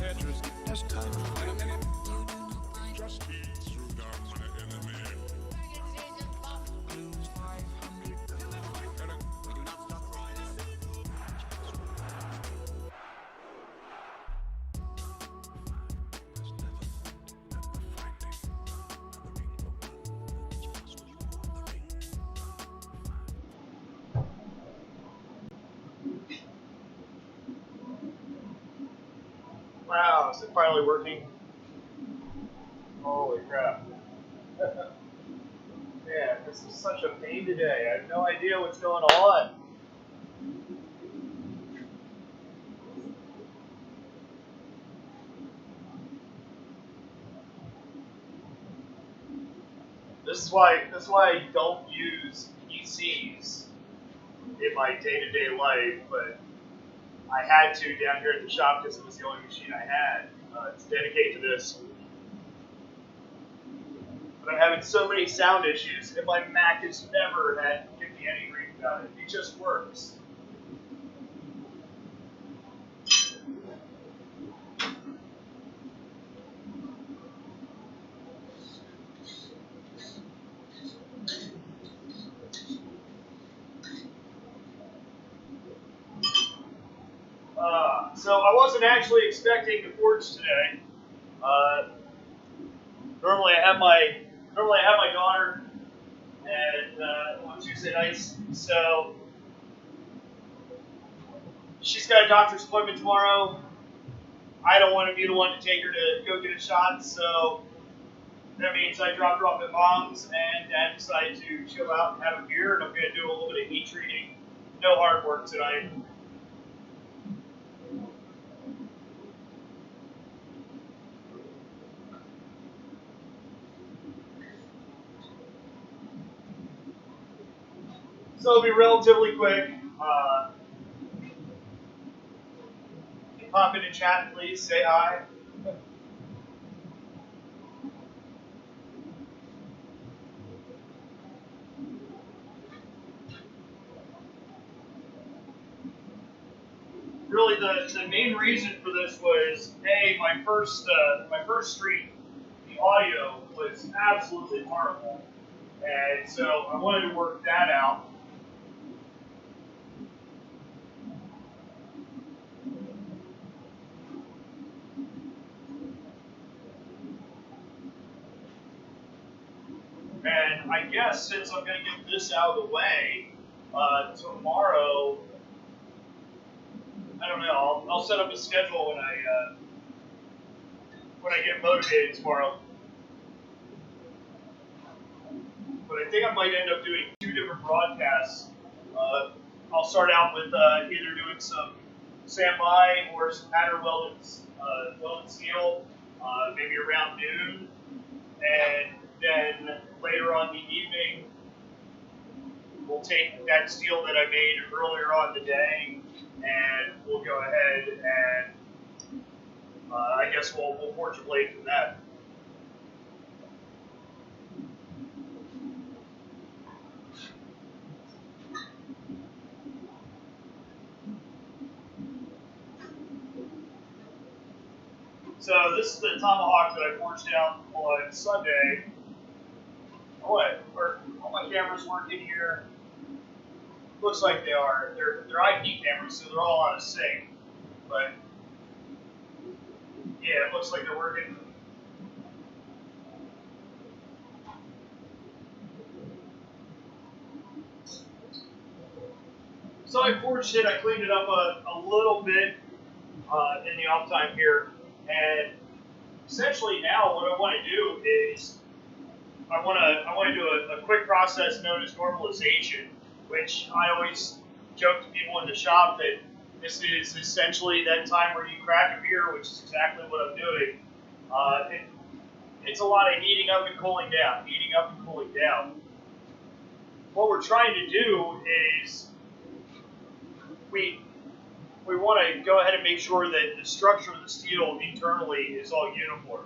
That's tight. Wow, is it finally working? Holy crap. Man, this is such a pain today. I have no idea what's going on. This is why I don't use PCs in my day-to-day life, but I had to down here at the shop because it was the only machine I had to dedicate to this. But I'm having so many sound issues, and my Mac has never had given me any grief about it. It just works. So I wasn't actually expecting to forge today. Uh, normally I have my daughter and on Tuesday nights, so she's got a doctor's appointment tomorrow. I don't want to be the one to take her to go get a shot, so that means I dropped her off at mom's, and Dad decided to chill out and have a beer, and I'm going to do a little bit of heat treating. No hard work tonight. So it'll be relatively quick. You can pop into chat, please. Say hi. Really, the main reason for this was, hey, my first stream, the audio was absolutely horrible, and so I wanted to work that out. And I guess since I'm going to get this out of the way, tomorrow, I don't know, I'll set up a schedule when I get motivated tomorrow. But I think I might end up doing 2 different broadcasts. I'll start out with either doing some standby or some pattern welded steel, maybe around noon, and then later on in the evening, we'll take that steel that I made earlier on the day, and we'll go ahead and I guess we'll forge a blade from that. So this is the tomahawk that I forged out on Sunday. All my cameras working here? Looks like they are. They're IP cameras, so they're all on a sync. But yeah, it looks like they're working. So I forged it. I cleaned it up a little bit in the off time here, and essentially now what I want to do is I want to do a quick process known as normalization, which I always joke to people in the shop that this is essentially that time where you crack a beer, which is exactly what I'm doing. It's a lot of heating up and cooling down, heating up and cooling down. What we're trying to do is we want to go ahead and make sure that the structure of the steel internally is all uniform.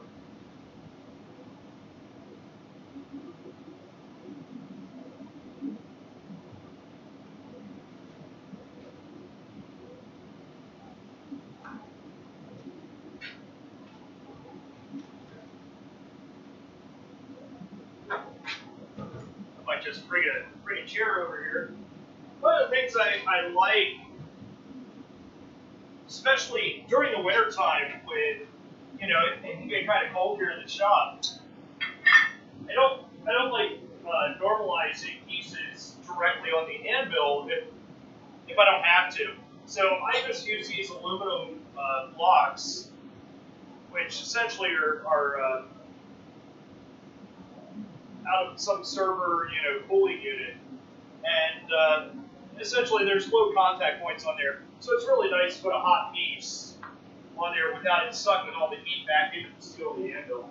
bring a chair over here. One of the things I like, especially during the winter time when it can get kind of cold here in the shop, I don't like normalizing pieces directly on the anvil if I don't have to. So I just use these aluminum blocks, which essentially are out of some server, cooling unit, and essentially there's low contact points on there, so it's really nice to put a hot piece on there without it sucking all the heat back into the steel of the anvil.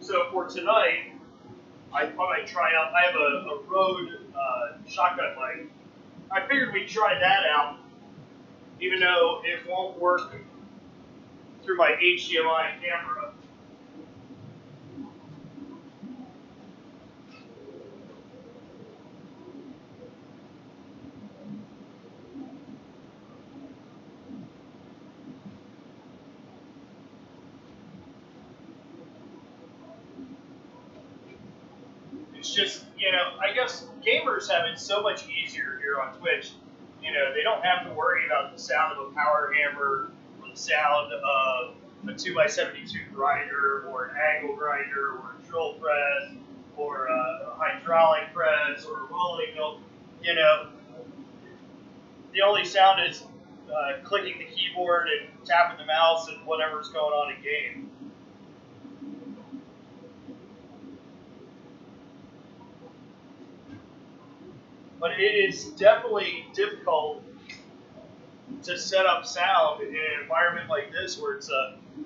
So for tonight, I thought I'd try out. I have a Rode shotgun mic. I figured we'd try that out, even though it won't work through my HDMI camera. It's just, I guess gamers have it so much easier here on Twitch. They don't have to worry about the sound of a power hammer, or the sound of a 2x72 grinder, or an angle grinder, or a drill press, or a hydraulic press, or a rolling mill. The only sound is clicking the keyboard and tapping the mouse and whatever's going on in game. But it is definitely difficult to set up sound in an environment like this where it's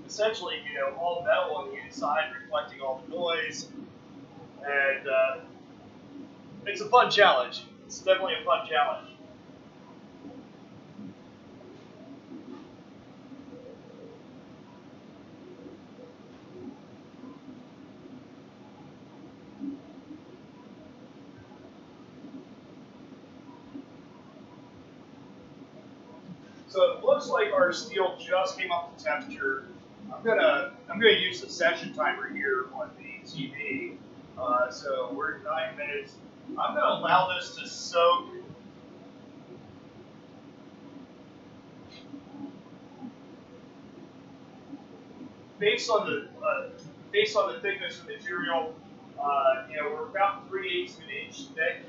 essentially, all metal on the inside reflecting all the noise. And it's a fun challenge. It's definitely a fun challenge. So it looks like our steel just came up to temperature. I'm gonna use the session timer here on the TV. So we're at 9 minutes. I'm gonna allow this to soak. Based on the thickness of the material, we're about 3/8 of an inch thick.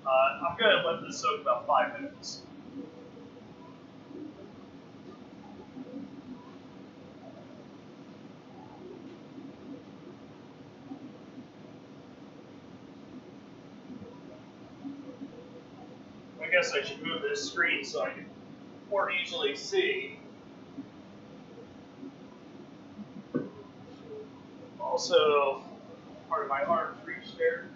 I'm gonna let this soak about 5 minutes. I guess I should move this screen so I can more easily see. Also, part of my arm's reach there.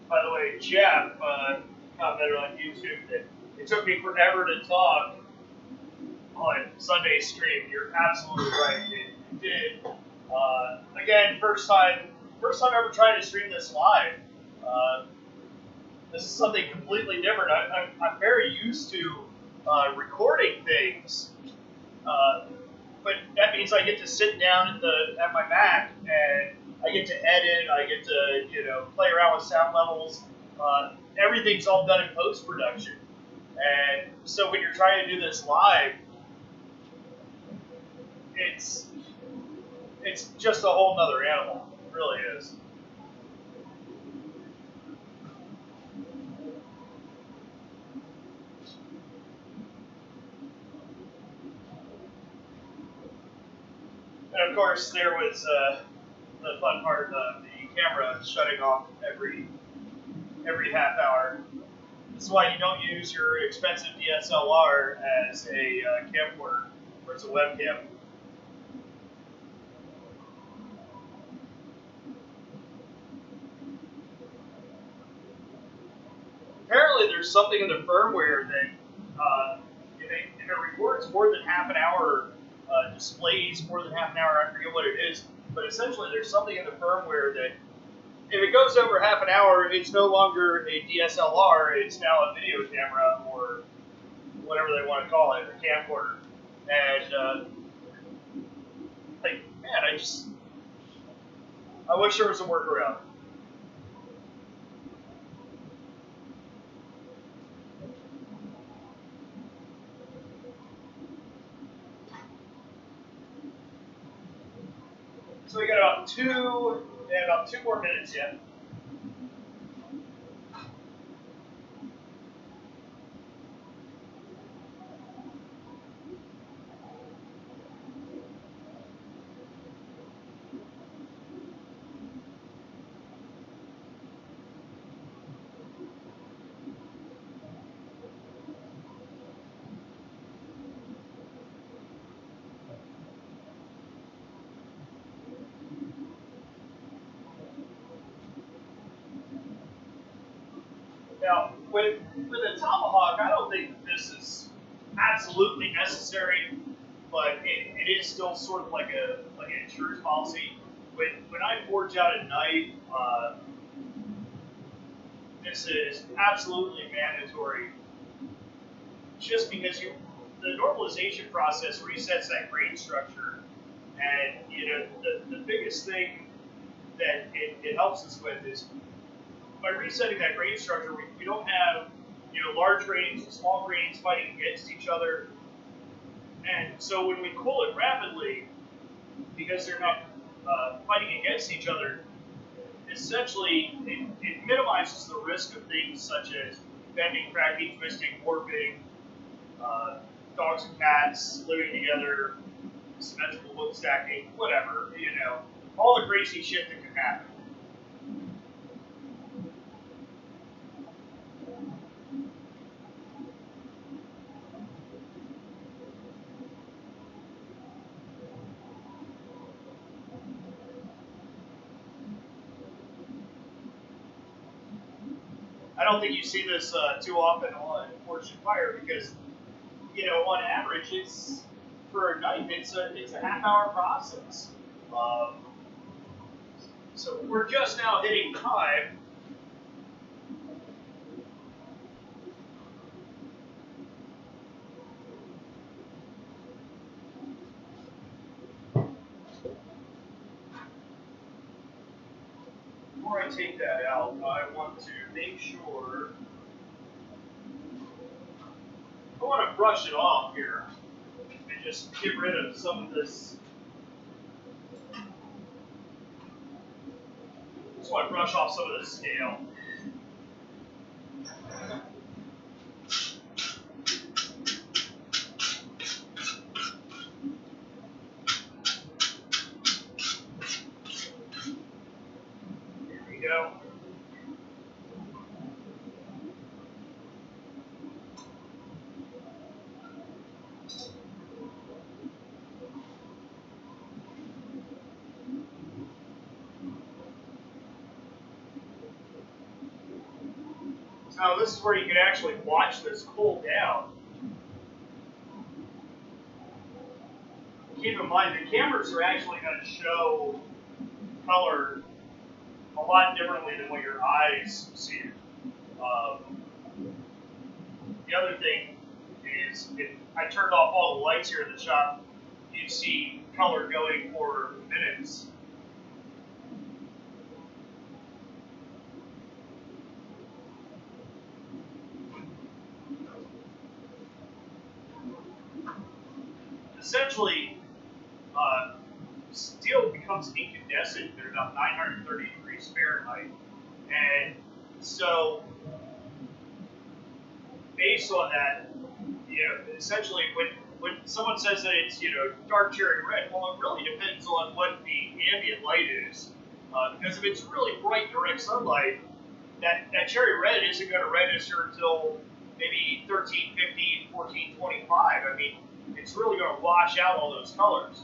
By the way, Jeff commented on YouTube that it took me forever to talk on Sunday's stream. You're absolutely right. It did. Again, first time ever trying to stream this live. This is something completely different. I'm very used to recording things but that means I get to sit down at my Mac and I get to edit. I get to play around with sound levels. Everything's all done in post production, and so when you're trying to do this live, it's just a whole nother animal. It really is. And of course, there was the fun part of the camera shutting off every half hour. This is why you don't use your expensive DSLR as a camcorder or as a webcam. Apparently, there's something in the firmware that if it records more than half an hour, displays more than half an hour, I forget what it is, but essentially there's something in the firmware that if it goes over half an hour, it's no longer a DSLR, it's now a video camera or whatever they want to call it, a camcorder. And man, I wish there was a workaround. So we got about two more minutes yet. Now, with a tomahawk, I don't think this is absolutely necessary, but it is still sort of like an insurance policy. When I forge out at night, this is absolutely mandatory, just because the normalization process resets that grain structure, and the biggest thing that it helps us with is by resetting that grain structure, we don't have large grains and small grains fighting against each other. And so when we cool it rapidly, because they're not fighting against each other, essentially it minimizes the risk of things such as bending, cracking, twisting, warping, dogs and cats living together, symmetrical wood stacking, whatever, all the crazy shit that can happen. I don't think you see this too often on forged fire because, on average, it's for a knife, it's a half-hour process. So we're just now hitting time. Before I take that out, I want to make sure. I want to brush it off here and just get rid of some of this. Just want to brush off some of this scale. Here we go. Now this is where you can actually watch this cool down. Keep in mind the cameras are actually going to show color a lot differently than what your eyes see it. The other thing is if I turned off all the lights here in the shop, you see color going for minutes. Essentially, steel becomes incandescent at about 930 degrees Fahrenheit. And so, based on that, essentially when someone says that it's, dark cherry red, well, it really depends on what the ambient light is. Because if it's really bright direct sunlight, that cherry red isn't going to register until maybe 1350, 1425. I mean, it's really going to wash out all those colors.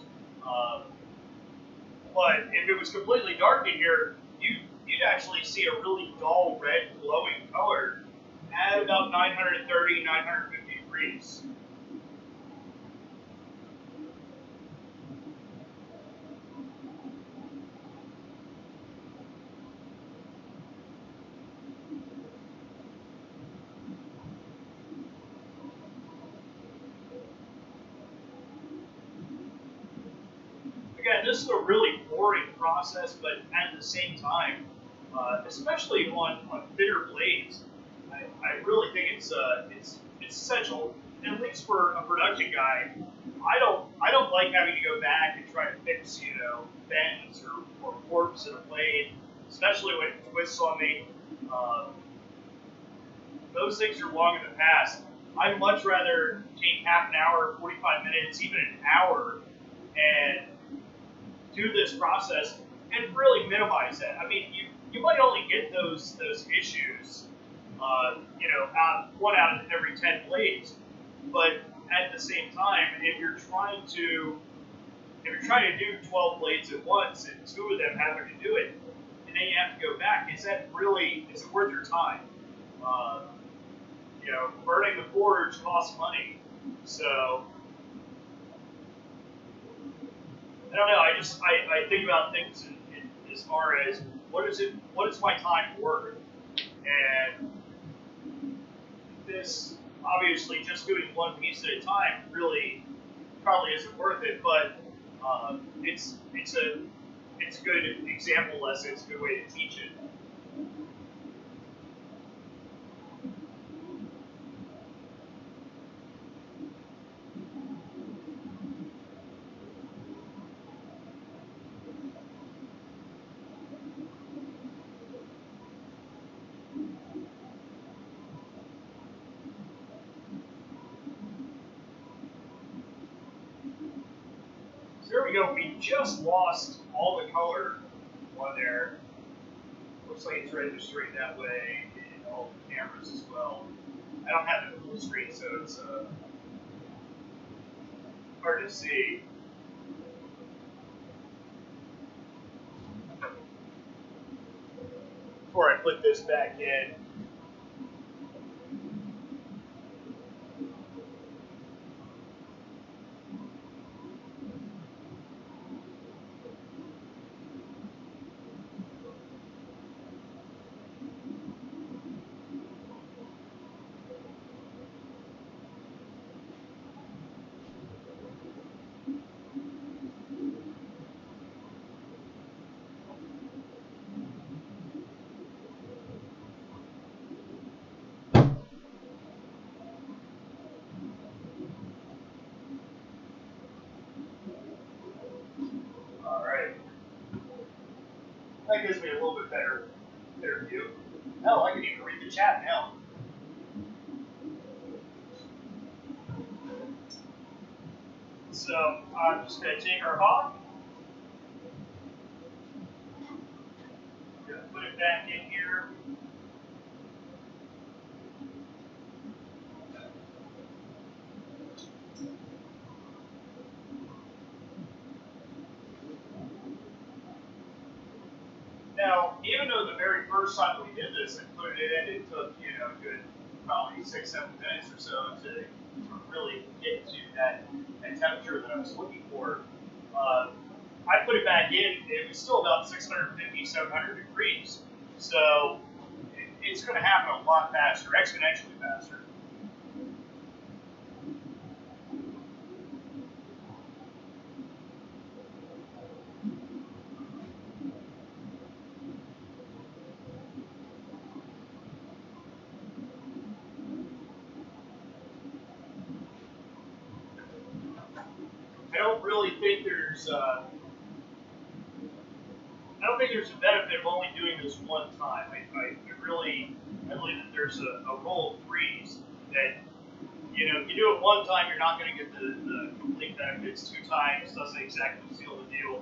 But if it was completely dark in here, you'd actually see a really dull red glowing color at about 930, 950 degrees. Again, this is a really boring process, but at the same time, especially on thinner blades, I really think it's essential, at least for a production guy. I don't like having to go back and try to fix bends or warps in a blade, especially when it twists on me. Those things are long in the past. I'd much rather take half an hour, 45 minutes, even an hour, and do this process and really minimize that. I mean, you might only get those issues, one out of every 10 blades, but at the same time, if you're trying to do 12 blades at once and 2 of them having to do it, and then you have to go back, is it worth your time? Burning the forge costs money, so I don't know. I think about things in as far as what is my time worth, and this obviously just doing one piece at a time really probably isn't worth it, but it's a good example lesson. It's a good way to teach it. So there we go. We just lost all the color on there. Looks like it's ready to straight that way, and all the cameras as well. I don't have it full screen, so it's hard to see. Before I put this back in, that gives me a little bit better view. Hell, I can even read the chat now. So I'm just going to take our hawk, put it back in here. Now, even though the very first time we did this and put it in, it took, a good probably 6-7 minutes or so to really get to that temperature that I was looking for. I put it back in, it was still about 650, 700 degrees. So it's going to happen a lot faster, exponentially faster. I don't really think there's I don't think there's a benefit of only doing this one time. I believe that there's a rule of threes that, if you do it one time, you're not going to get the complete benefits. Two times doesn't exactly seal the deal.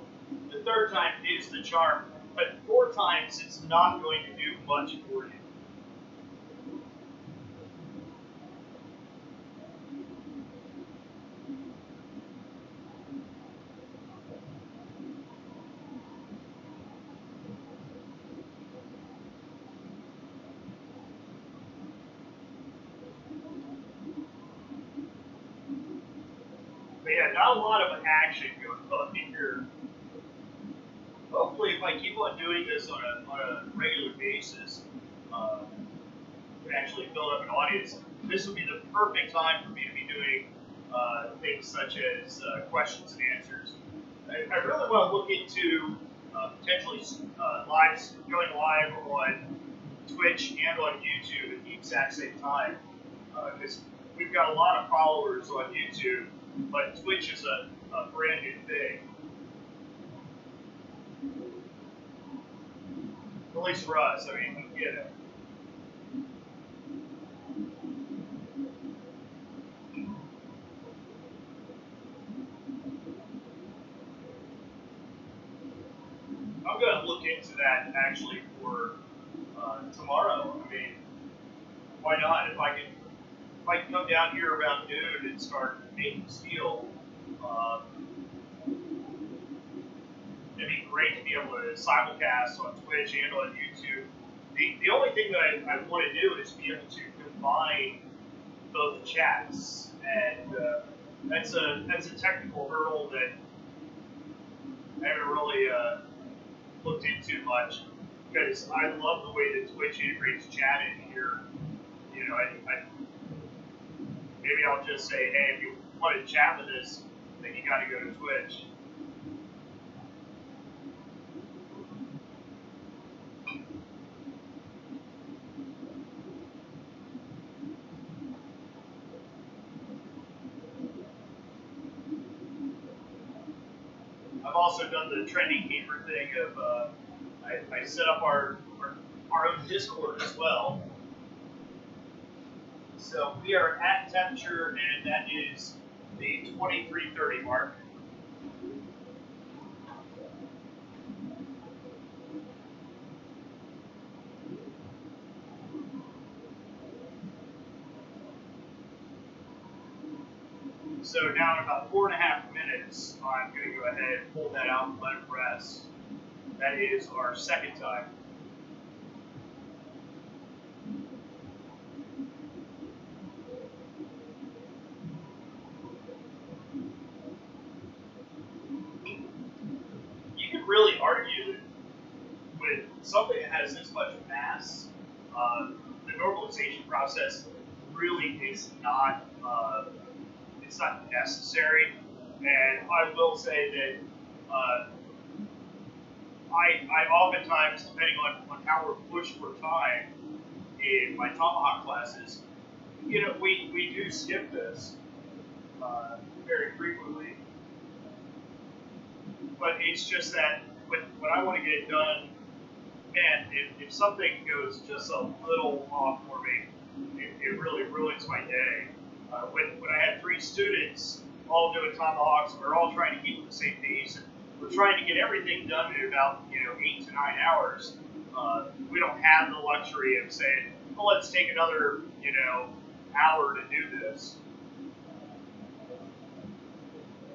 The third time is the charm, but four times it's not going to do much for you. But yeah, not a lot of action going on here. Hopefully, if I keep on doing this on a regular basis, can actually build up an audience. This would be the perfect time for me to be doing things such as questions and answers. I really want to look into potentially going live on Twitch and on YouTube at the exact same time, because we've got a lot of followers on YouTube, but Twitch is a brand new thing. At least for us. I mean, I'm going to look into that actually for tomorrow. I mean, why not? If I can come down here around noon and start making steel, it'd be great to be able to simulcast on Twitch and on YouTube. The only thing that I want to do is be able to combine both chats, and that's a technical hurdle that I haven't really looked into much, because I love the way that Twitch integrates chat in here. Maybe I'll just say, hey, if you want to chat with us, then you got to go to Twitch. I've also done the trending gamer thing of I set up our own Discord as well. So we are at temperature, and that is the 2330 mark. So now in about 4.5 minutes, I'm going to go ahead and pull that out and let it rest. That is our second time. You can really argue that with something that has this much mass, the normalization process really is not it's not necessary. And I will say that I oftentimes, depending on how we're pushed for time in my tomahawk classes, we do skip this very frequently. But it's just that when I want to get it done, man, if something goes just a little off for me, it really ruins my day. When I had 3 students all doing tomahawks, we're all trying to keep at the same pace, and we're trying to get everything done in about 8 to 9 hours. We don't have the luxury of saying, well, let's take another hour to do this.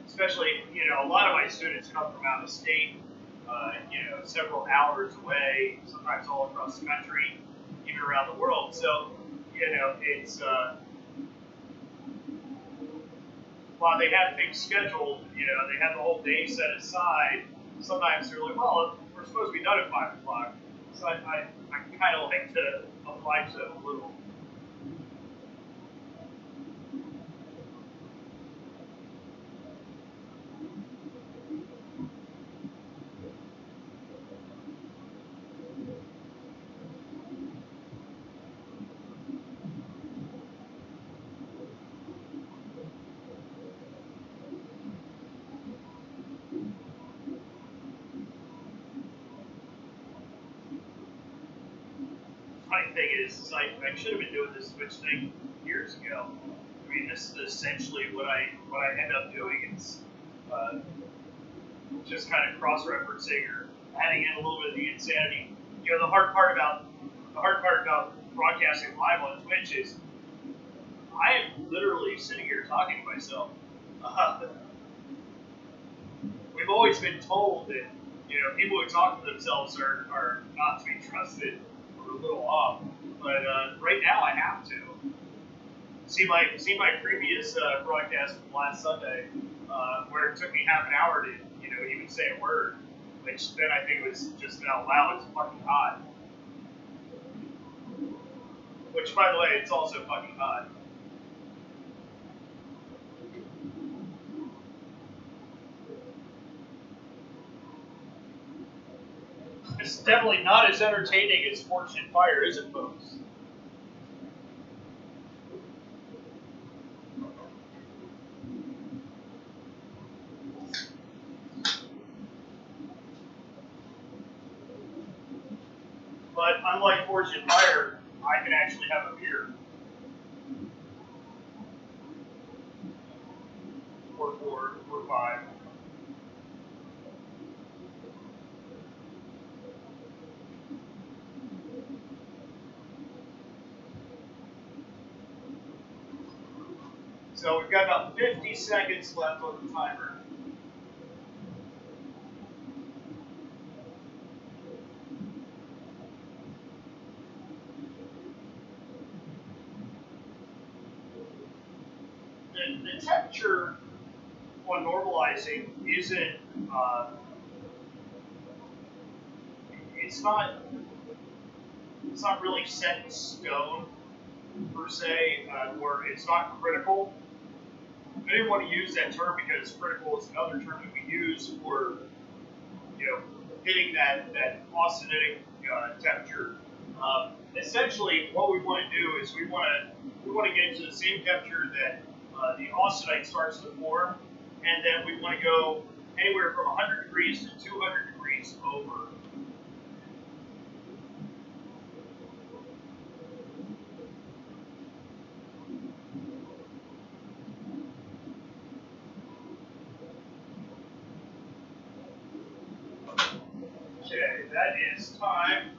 Especially, a lot of my students come from out of state, several hours away, sometimes all across the country, even around the world. So, it's while they have things scheduled, they have the whole day set aside. Sometimes they're like, well, we're supposed to be done at 5 o'clock. So I kind of like to oblige them a little. funny thing is I should have been doing this switch thing years ago. I mean, this is essentially what I end up doing. It's just kind of cross-referencing or adding in a little bit of the insanity. You know, the hard part about broadcasting live on Twitch is I am literally sitting here talking to myself. We've always been told that, you know, people who talk to themselves are not to be trusted or a little off. But right now I have to. See my previous broadcast from last Sunday, where it took me half an hour to, you know, even say a word, which then I think was just out loud. It's fucking hot. Which, by the way, it's also fucking hot. It's definitely not as entertaining as Fortune Fire, is it, folks? But unlike Fortune Fire, I can actually have a beer. Or 4, or 5. So we've got about 50 seconds left on the timer. The temperature on normalizing isn't, it's not really set in stone per se, or it's not critical. I didn't want to use that term because critical is another term that we use for, you know, hitting that austenitic temperature. Essentially, what we want to do is we want to get to the same temperature that the austenite starts to form, and then we want to go anywhere from 100 degrees to 200 degrees over. Okay, that is time.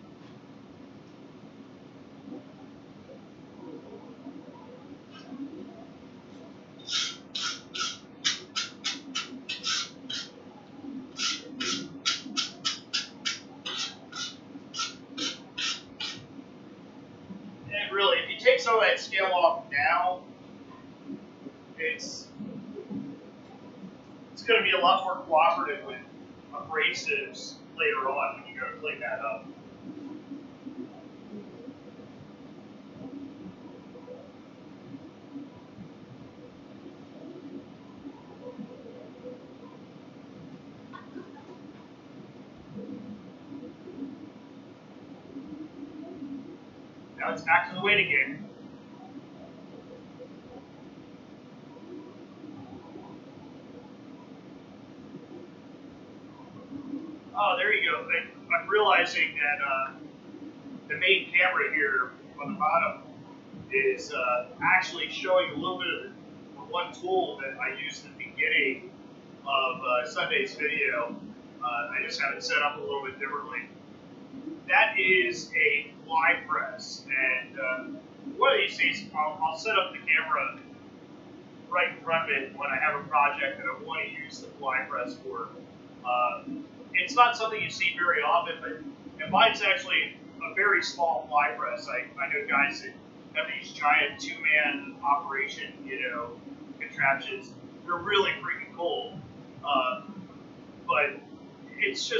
And really, if you take some of that scale off now, it's going to be a lot more cooperative with abrasives later on when you go to clean that up. Now it's back to the waiting game. Oh, there you go. I'm realizing that the main camera here on the bottom is actually showing a little bit of the one tool that I used at the beginning of Sunday's video. I just have it set up a little bit differently. That is a fly press, and one of these days I'll set up the camera right in front of it when I have a project that I want to use the fly press for. It's not something you see very often, but mine's actually a very small fly press. I know guys that have these giant two-man operation, contraptions. They're really freaking cool. But it's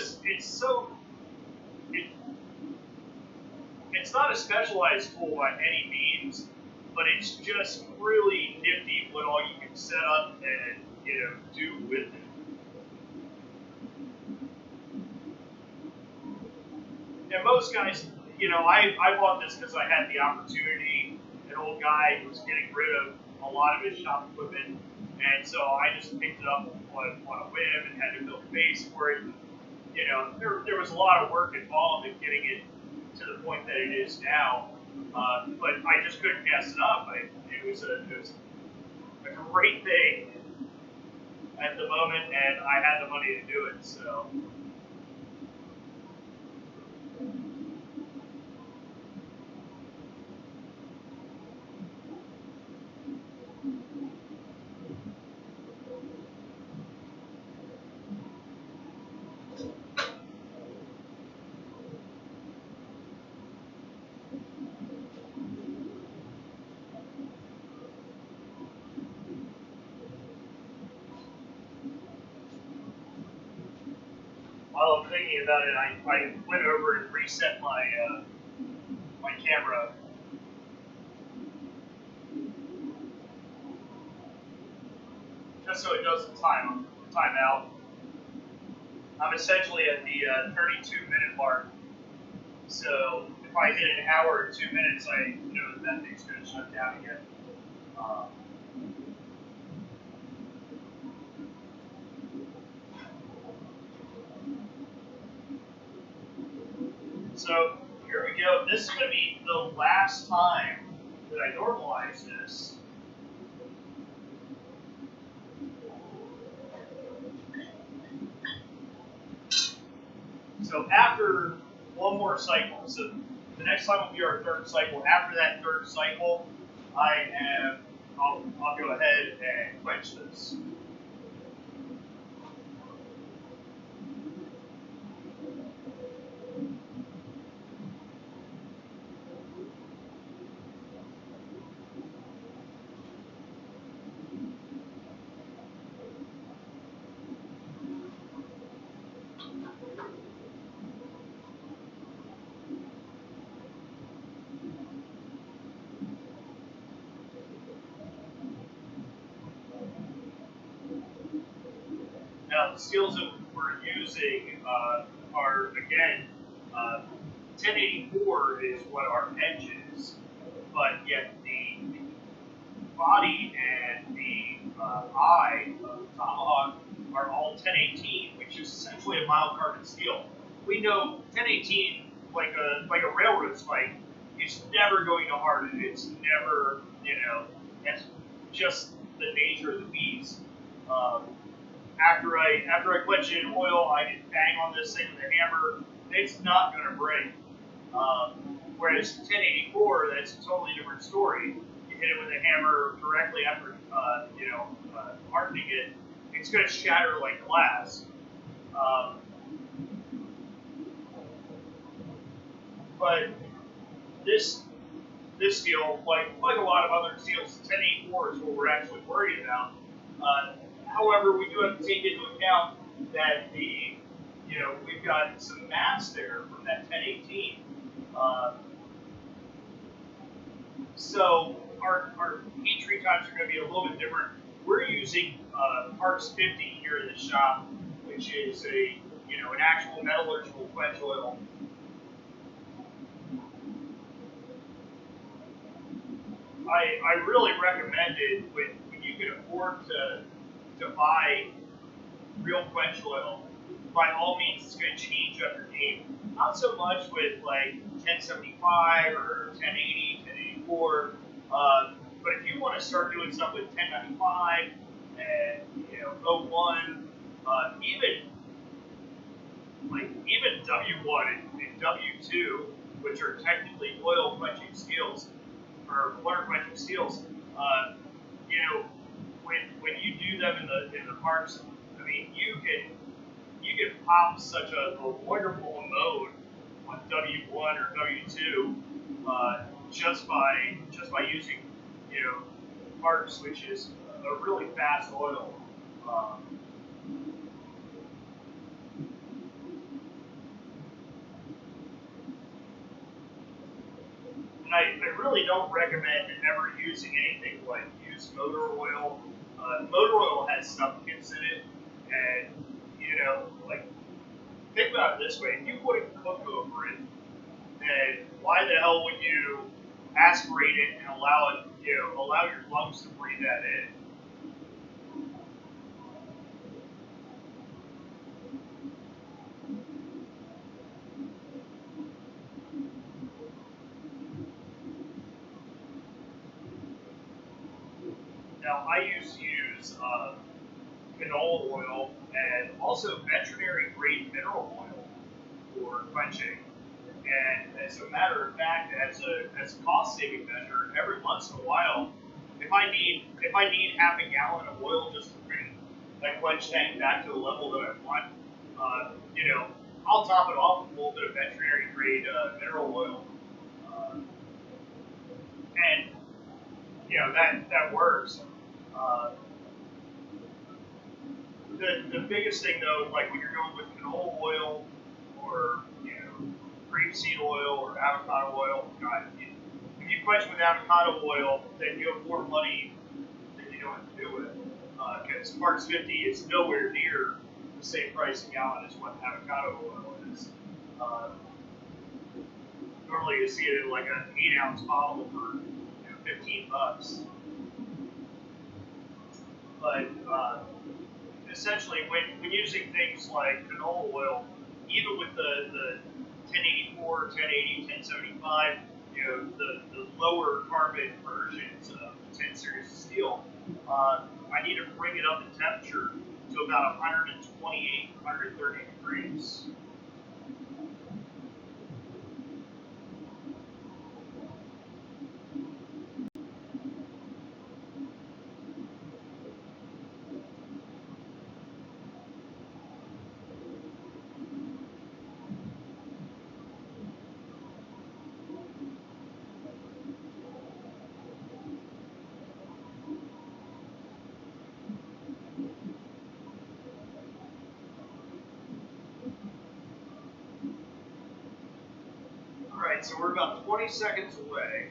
not a specialized tool by any means, but it's just really nifty what all you can set up and do with it. And most guys, I bought this because I had the opportunity. An old guy was getting rid of a lot of his shop equipment, and so I just picked it up on a whim and had to build a base for it. There was a lot of work involved in getting it to the point that it is now. But I just couldn't pass it up. It was a great thing at the moment, and I had the money to do it. So. While I'm thinking about it, I went over and reset my camera. Just so it doesn't time out. I'm essentially at the 32-minute mark. So if I hit an hour or 2 minutes, I know that thing's going to shut down again. So here we go. This is going to be the last time that I normalize this. So after one more cycle, so the next time will be our third cycle. After that third cycle, I'll go ahead and quench this. Now, the skills that we're using are, again, 1084 is what our edge is, but yet the body and the eye of the tomahawk are all 1018, which is essentially a mild carbon steel. We know 1018, like a railroad spike, is never going to harden. It's never, that's just the nature of the beast. After I quench it in oil, I can bang on this thing with a hammer. It's not going to break. Whereas 1084, that's a totally different story. You hit it with a hammer directly after, hardening it, it's going to shatter like glass. But this steel, like a lot of other steels, 1084 is what we're actually worried about. However, we do have to take into account that we've got some mass there from that 1018. So our heat treat times are going to be a little bit different. We're using Parks 50 here in the shop, which is an actual metallurgical quench oil. I really recommend it when you can afford to buy real quench oil. By all means, it's going to change up your game. Not so much with like 1075 or 1080, 1084. But if you want to start doing stuff with 1095 and 01, even W1 and W2, which are technically oil quenching steels or water quenching steels, when you do them in the parks, I mean you can pop such a wonderful mode on W1 or W2 just by using parks, which is a really fast oil. And I really don't recommend ever using anything like used motor oil. Motor oil has substance in it, and think about it this way: if you put a cook over it, then why the hell would you aspirate it and allow your lungs to breathe that in? Now, I used to use canola oil and also veterinary grade mineral oil for quenching. And as a matter of fact, as a cost saving measure, every once in a while, if I need half a gallon of oil just to bring that quench tank back to the level that I want, I'll top it off with a little bit of veterinary grade mineral oil, and that works. Uh, the biggest thing though, like when you're going with canola oil or grapeseed oil or avocado oil, God, if you quench with avocado oil, then you have more money than you don't have to do with it. Because Parks 50 is nowhere near the same price a gallon as what avocado oil is. Normally you see it in like an 8-ounce bottle for $15. But essentially, when using things like canola oil, even with the 1084, 1080, 1075, the lower carbon versions of the 10 series of steel, I need to bring it up in temperature to about 128, 130 degrees. Alright, so we're about 20 seconds away.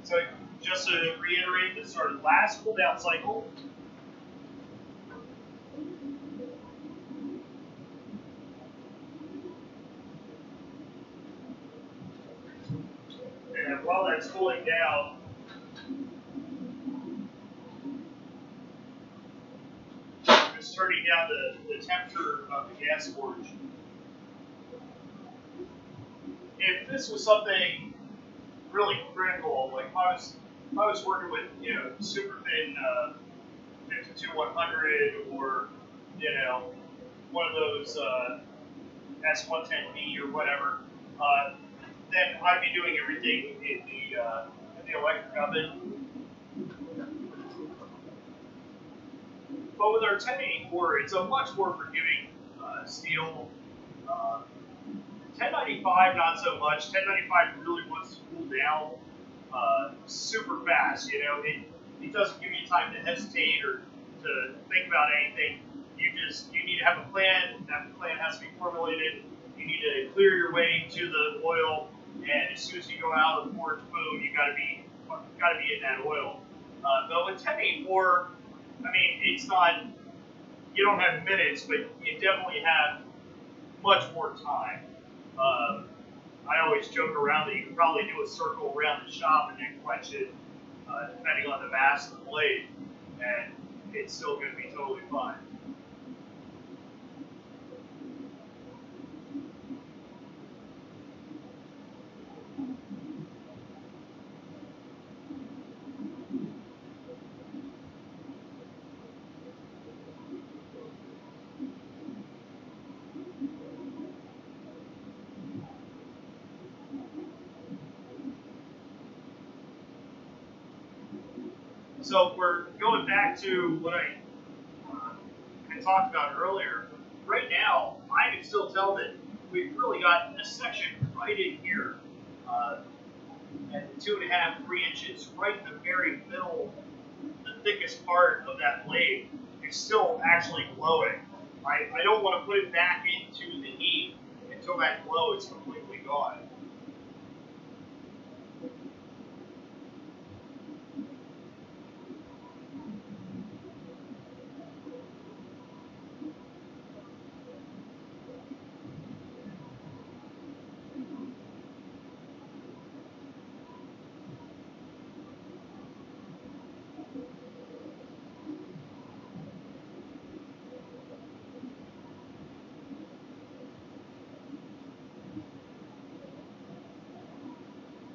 So just to reiterate, this is our last cool down cycle. And while that's cooling down, I'm just turning down the temperature of the gas forge. If this was something really critical, like if I was working with super thin 52100 or one of those S110B or whatever, then I'd be doing everything in the electric oven. But with our 1084, it's a much more forgiving steel. 1095, not so much. 1095 really wants to cool down super fast. It doesn't give you time to hesitate or to think about anything. You need to have a plan. That plan has to be formulated. You need to clear your way to the oil, and as soon as you go out of the forge, boom, you gotta be in that oil. But with 1084, I mean, it's not. You don't have minutes, but you definitely have much more time. I always joke around that you can probably do a circle around the shop and then quench it, depending on the mass of the blade, and it's still going to be totally fine. So we're going back to what I talked about earlier. Right now, I I can still tell that we've really got a section right in here, at the 2.5, 3 inches, right in the very middle, the thickest part of that blade is still actually glowing. I don't want to put it back into the heat until that glow is completely gone.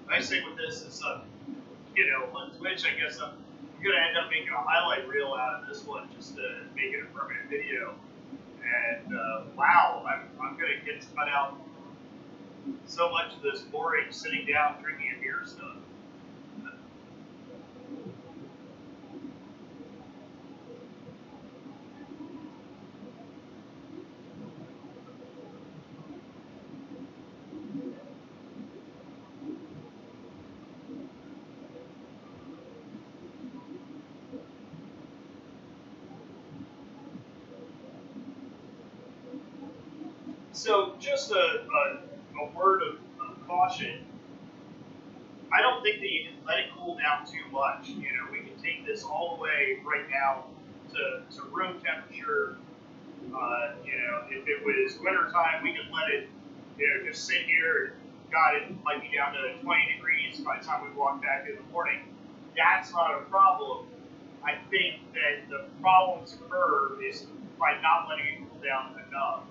Nice thing with this is, on Twitch, I guess I'm going to end up making a highlight reel out of this one just to make it a permanent video. And wow, I'm going to get to cut out so much of this boring sitting down drinking a beer stuff. So just a word of caution. I don't think that you can let it cool down too much. We can take this all the way right now to room temperature. If it was winter time, we could let it, just sit here. God, it might be down to 20 degrees by the time we walk back in the morning. That's not a problem. I think that the problems occur is by not letting it cool down enough.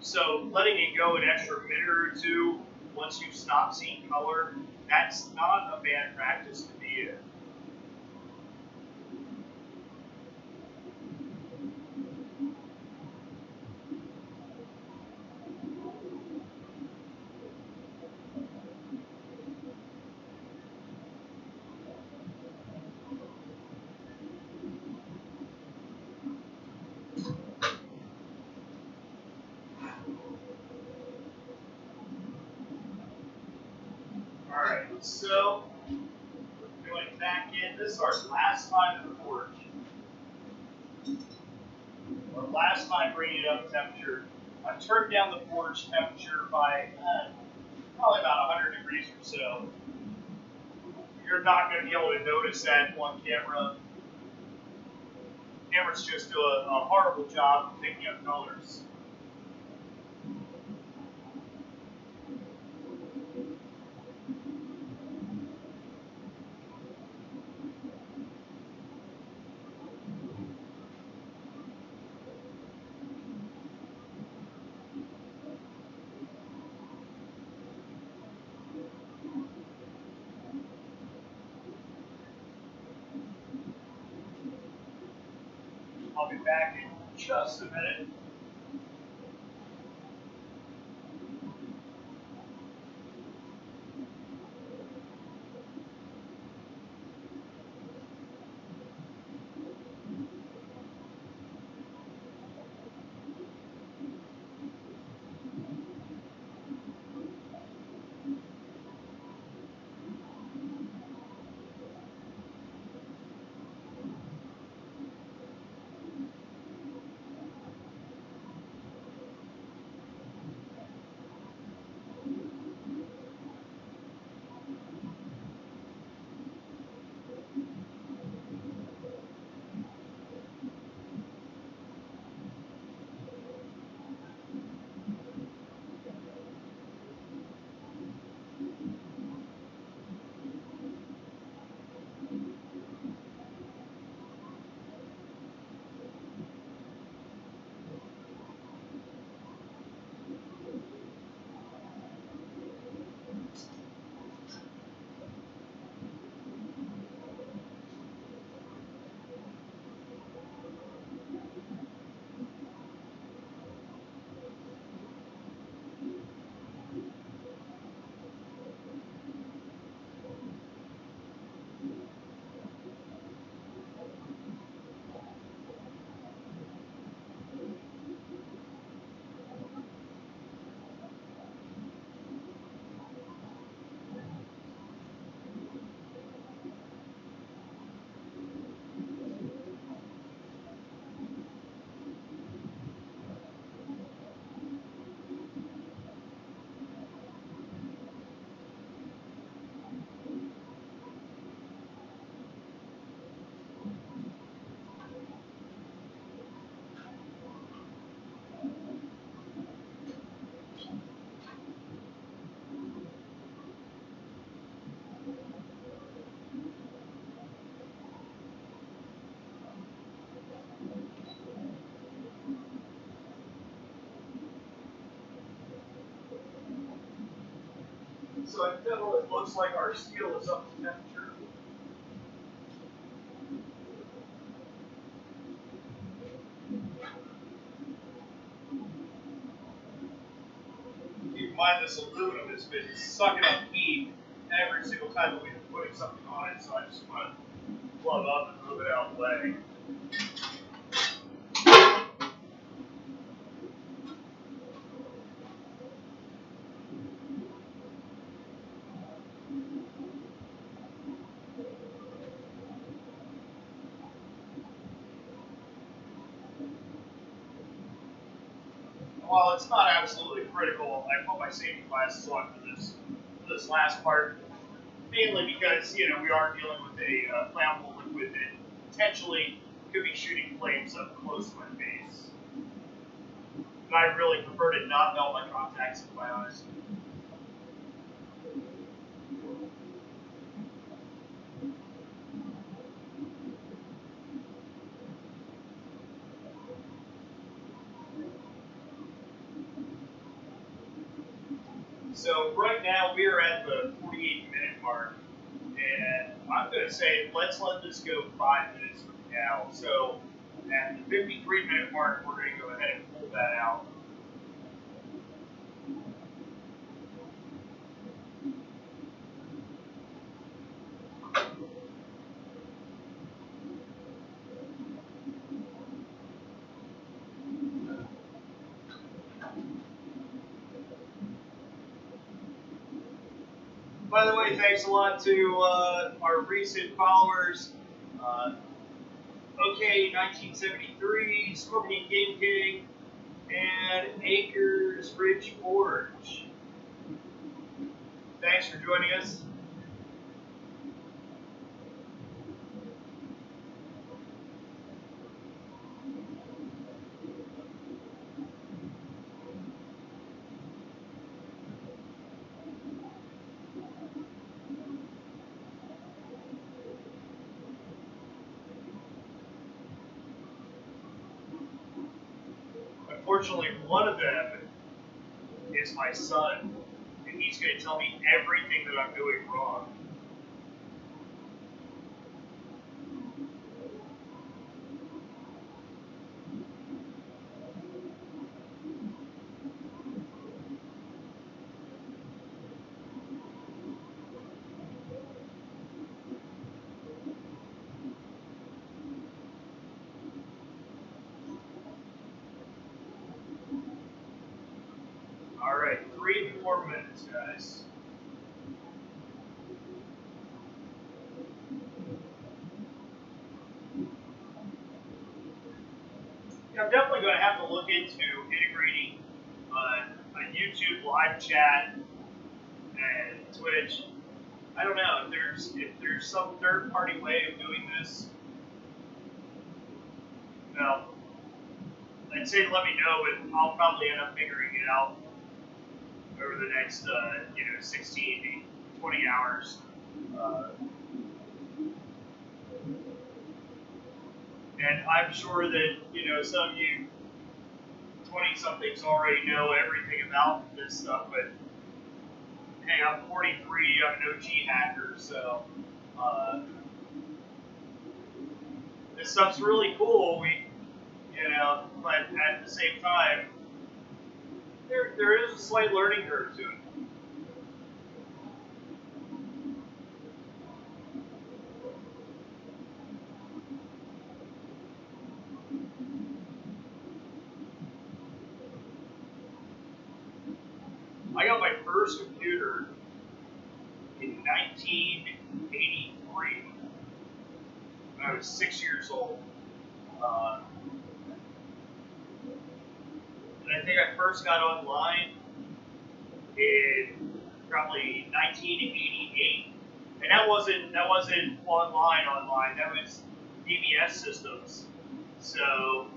So letting it go an extra minute or two once you stop seeing color, that's not a bad practice to be in. Alright, so we're going back in. This is our last time in the forge. Our last time bringing it up to temperature. I've turned down the forge temperature by probably about 100 degrees or so. You're not going to be able to notice that on camera. Cameras just do a horrible job of picking up colors. I'll be back in just a minute. so until it looks like our steel is up to temperature. Keep in mind this aluminum has been sucking up heat every single time that we've been putting something on it, so I just want to plug up and move it out of the way. While it's not absolutely critical, I put my safety glasses on for this last part, mainly because we are dealing with a flammable liquid that potentially could be shooting flames up close to my face. And I really prefer to not melt my contacts, to be honest. So right now we're at the 48-minute mark, and I'm going to say let's let this go 5 minutes from now. So at the 53-minute mark, we're going to go ahead and pull that out. By the way, thanks a lot to our recent followers, OK1973, Scorpion Game King, and Acres Ridge Forge. Thanks for joining us. Unfortunately, one of them is my son, and he's going to tell me everything that I'm doing wrong. All right, 3 more minutes, guys. Yeah, I'm definitely going to have to look into integrating a YouTube live chat and Twitch. I don't know if there's some third-party way of doing this. No, I'd say let me know, but I'll probably end up figuring it out over the next 16 to 20 hours. And I'm sure that some of you 20-somethings already know everything about this stuff, but hey, I'm 43, I'm an OG hacker, so this stuff's really cool. But at the same time, there is a slight learning curve to it. I got my first computer in 1983 when I was 6 years old. And I think I first got online in probably 1988. And that wasn't online. That was DBS systems. So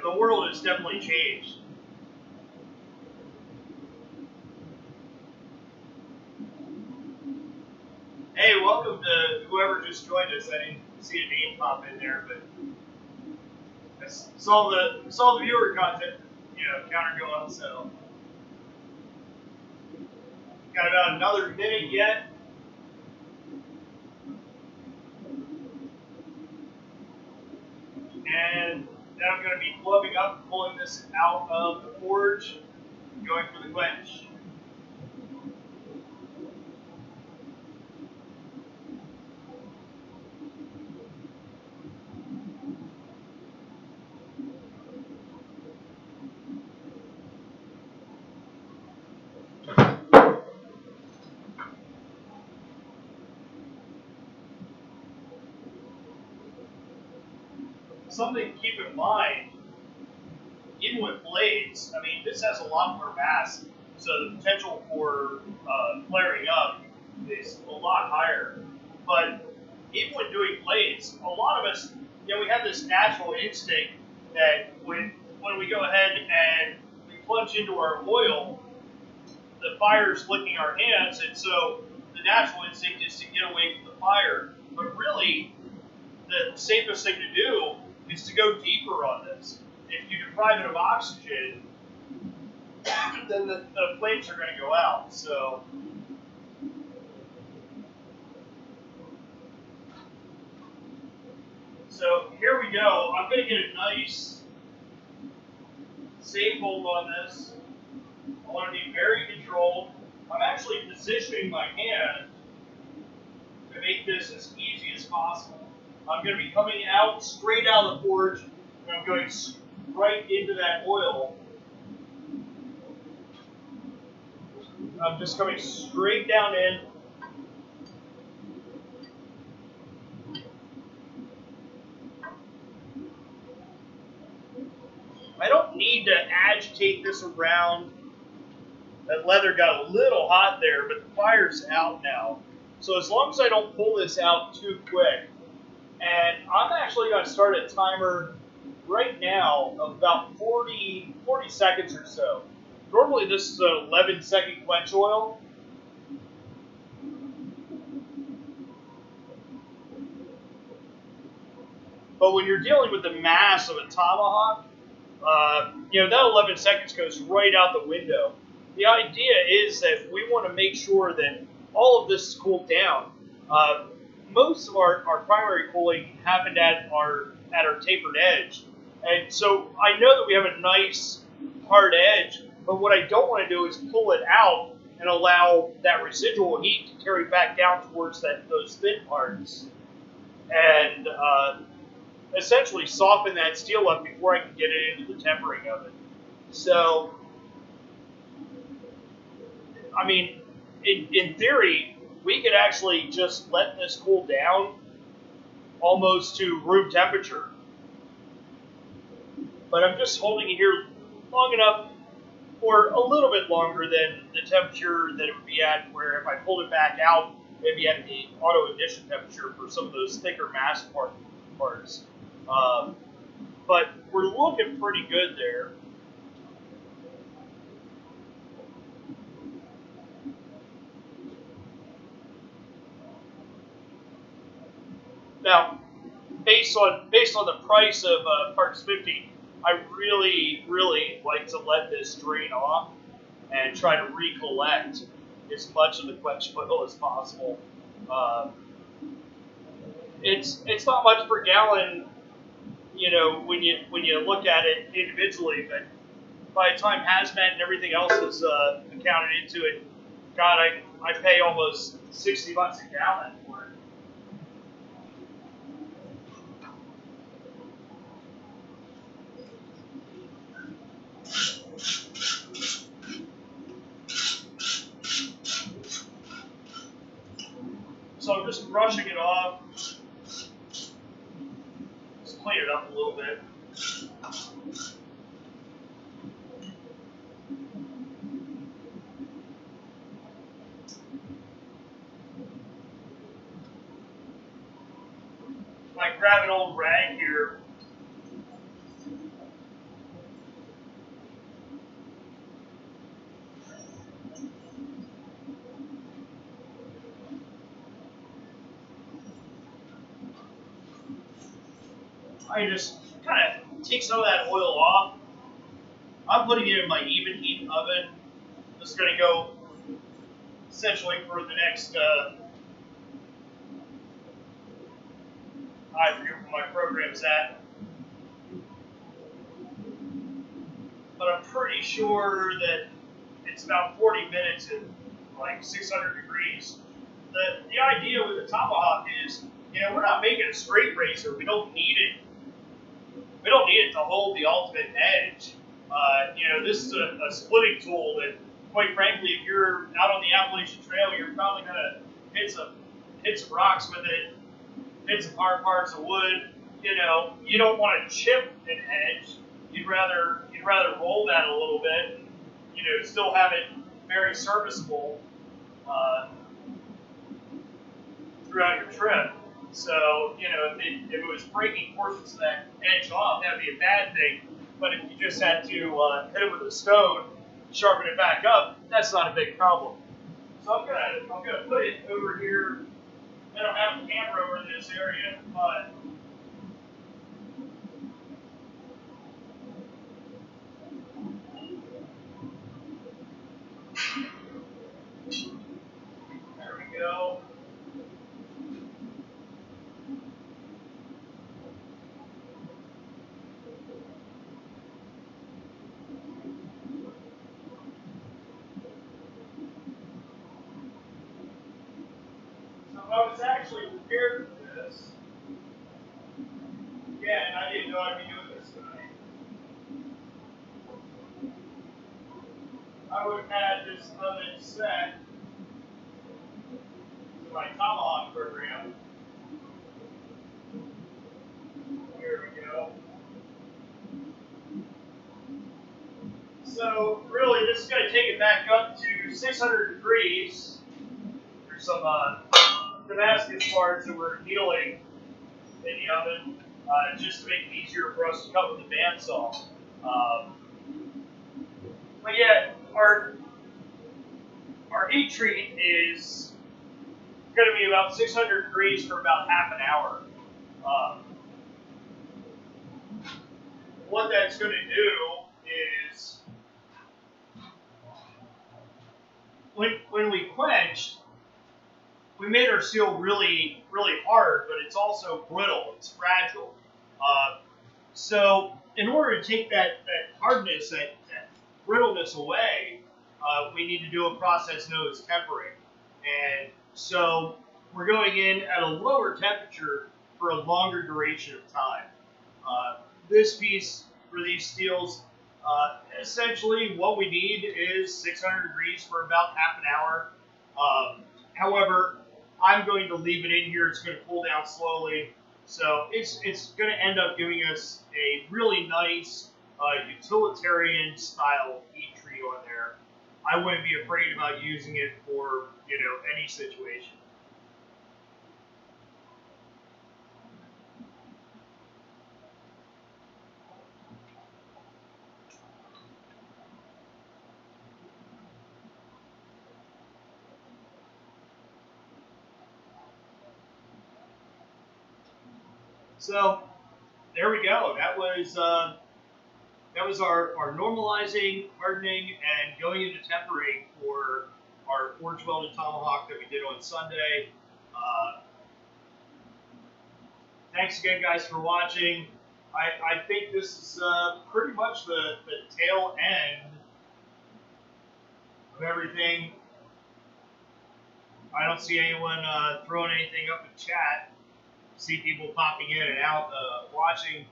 the world has definitely changed. Hey, welcome to whoever just joined us. I didn't see a name pop in there, but Saw the viewer content, counter go up. So got about another minute yet. And then I'm going to be clubbing up, pulling this out of the forge, going for the quench. Something to keep in mind, even with blades, I mean, this has a lot more mass, so the potential for flaring up is a lot higher. But even when doing blades, a lot of us, we have this natural instinct that when we go ahead and we plunge into our oil, the fire's licking our hands, and so the natural instinct is to get away from the fire. But really, the safest thing to do is to go deeper on this. If you deprive it of oxygen, then the flames are going to go out. So here we go. I'm going to get a nice safe hold on this. I want to be very controlled. I'm actually positioning my hand to make this as easy as possible. I'm going to be coming out straight out of the forge, and I'm going right into that oil. I'm just coming straight down in. I don't need to agitate this around. That leather got a little hot there, but the fire's out now. So as long as I don't pull this out too quick, and I'm actually going to start a timer right now of about 40 seconds or so. Normally this is an 11-second quench oil. But when you're dealing with the mass of a tomahawk, that 11 seconds goes right out the window. The idea is that we want to make sure that all of this is cooled down. Most of our primary cooling happened at our tapered edge. And so I know that we have a nice hard edge, but what I don't want to do is pull it out and allow that residual heat to carry back down towards those thin parts and essentially soften that steel up before I can get it into the tempering of it. So, I mean, in theory, we could actually just let this cool down almost to room temperature. But I'm just holding it here long enough, or a little bit longer than the temperature that it would be at, where if I pulled it back out, maybe at the auto ignition temperature for some of those thicker mass parts. But we're looking pretty good there. Now, based on the price of parts 50, I really like to let this drain off and try to recollect as much of the quench oil as possible. It's not much per gallon, when you look at it individually, but by the time hazmat and everything else is accounted into it, God, I pay almost $60 a gallon for it. So I'm just brushing it off. Just clean it up a little bit. I grab an old rag here. I just kind of take some of that oil off. I'm putting it in my even heat oven. It's going to go essentially for the next, I forget where my program's at, but I'm pretty sure that it's about 40 minutes at like 600 degrees. The idea with the tomahawk is, we're not making a straight razor. We don't need it. We don't need it to hold the ultimate edge. This is a splitting tool that, quite frankly, if you're out on the Appalachian Trail, you're probably gonna hit some rocks with it, hit some hard parts of wood. You don't want to chip an edge. You'd rather roll that a little bit, and, still have it very serviceable throughout your trip. So, if it was breaking portions of that edge off, that'd be a bad thing. But if you just had to hit it with a stone, sharpen it back up, that's not a big problem. So I'm gonna put it over here. I don't have a camera over this area, but there we go. I was actually prepared for this. Yeah, and I didn't know I'd be doing this tonight. I would have had this oven set to my tomahawk program. Here we go. So really, this is going to take it back up to 600 degrees. There's some Damascus parts that we're healing in the oven, just to make it easier for us to cut with the bandsaw. But yeah, our heat treat is going to be about 600 degrees for about half an hour. What that's going to do is, when we quenched, we made our steel really, really hard, but it's also brittle. It's fragile. So in order to take that hardness, that brittleness away, we need to do a process known as tempering. And so we're going in at a lower temperature for a longer duration of time. This piece for these steels, essentially what we need is 600 degrees for about half an hour. However, I'm going to leave it in here. It's going to cool down slowly. So it's going to end up giving us a really nice utilitarian style heat treat on there. I wouldn't be afraid about using it for, any situation. So there we go. That was our normalizing, hardening, and going into tempering for our forge welded tomahawk that we did on Sunday. Thanks again, guys, for watching. I think this is pretty much the tail end of everything. I don't see anyone throwing anything up in chat. See people popping in and out watching,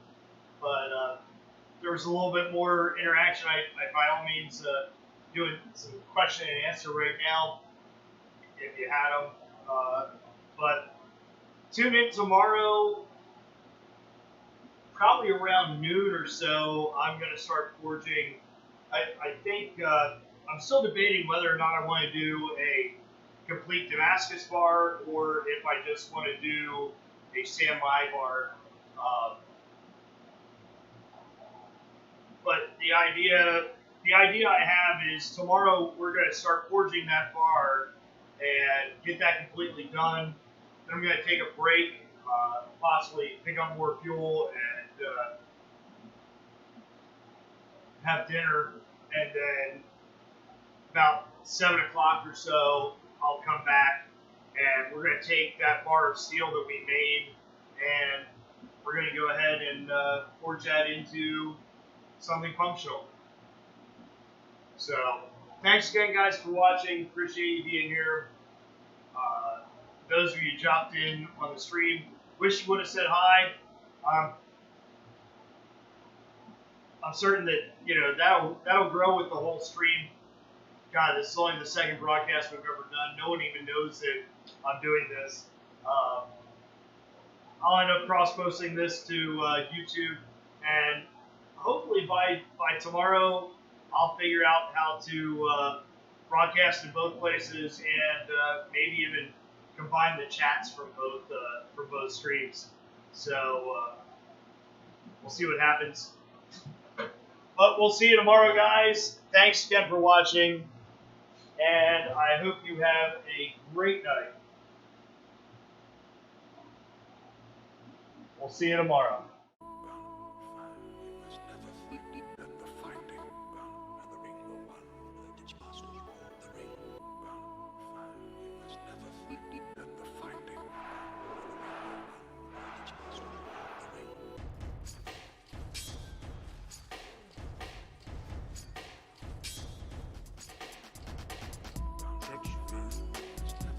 but there was a little bit more interaction. I by all means doing some question and answer right now if you had them. But tune in tomorrow, probably around noon or so. I'm going to start forging. I think I'm still debating whether or not I want to do a complete Damascus bar or if I just want to do a samurai bar. But the idea I have is tomorrow we're going to start forging that bar and get that completely done. Then I'm going to take a break, possibly pick up more fuel and have dinner, and then about 7 o'clock or so, I'll come back, and we're going to take that bar of steel that we made, and we're going to go ahead and forge that into something functional. So, thanks again, guys, for watching. Appreciate you being here. Those of you who dropped in on the stream, wish you would have said hi. I'm certain that that'll grow with the whole stream. God, this is only the second broadcast we've ever done. No one even knows that I'm doing this. I'll end up cross-posting this to YouTube, and hopefully by tomorrow, I'll figure out how to broadcast in both places and maybe even combine the chats from both streams. So we'll see what happens. But we'll see you tomorrow, guys. Thanks again for watching, and I hope you have a great night. We'll see you tomorrow.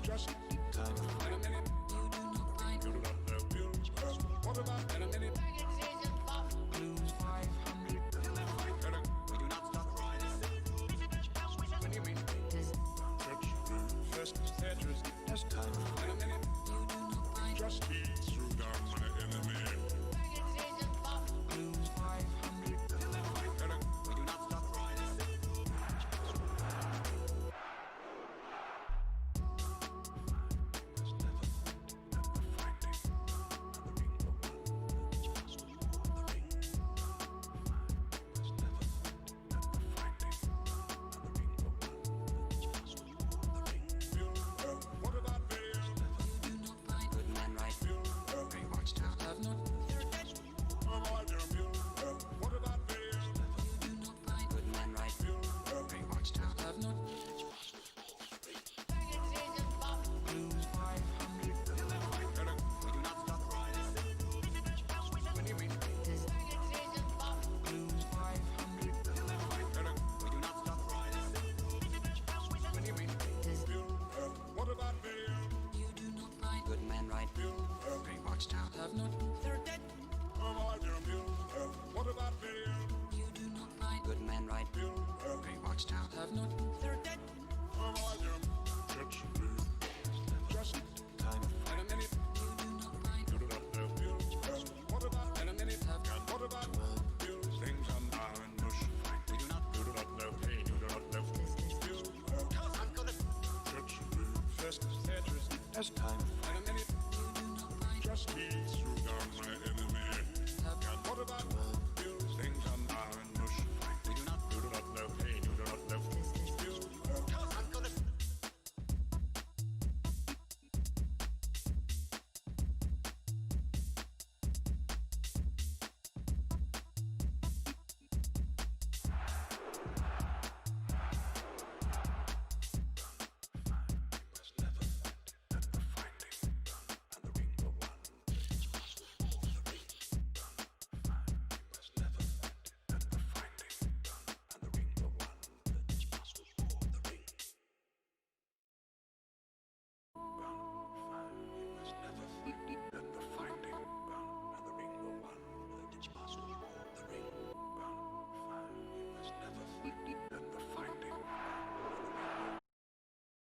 Just keep through down my enemy. What about